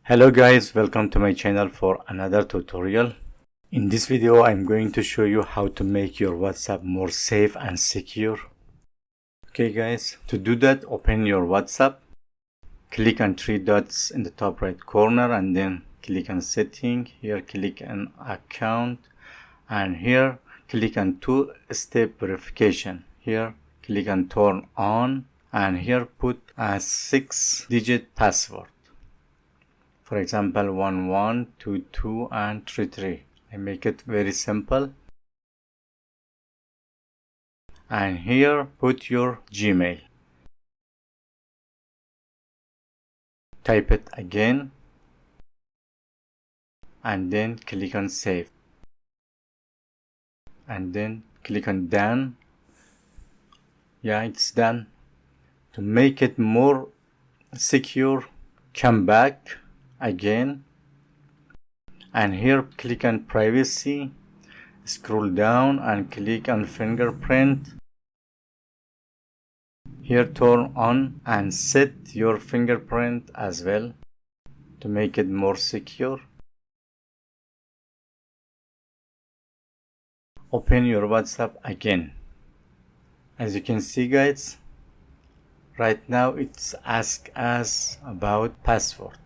Hello guys, welcome to my channel for another tutorial. In this video I'm going to show you how to make your WhatsApp more safe and secure. Okay guys, to do that open your WhatsApp, click on three dots in the top right corner and then click on setting. Here click on account and here click on two-step verification. Here click on turn on and here put a 6-digit password. For example 1122 and 33. I make it very simple. And here put your Gmail. Type it again and then click on save and then click on done. Yeah, it's done. To make it more secure, come back again and here click on privacy, scroll down and click on fingerprint. Here turn on and set your fingerprint as well to make it more secure. Open your WhatsApp again. As you can see guys, right now it's asked us about password.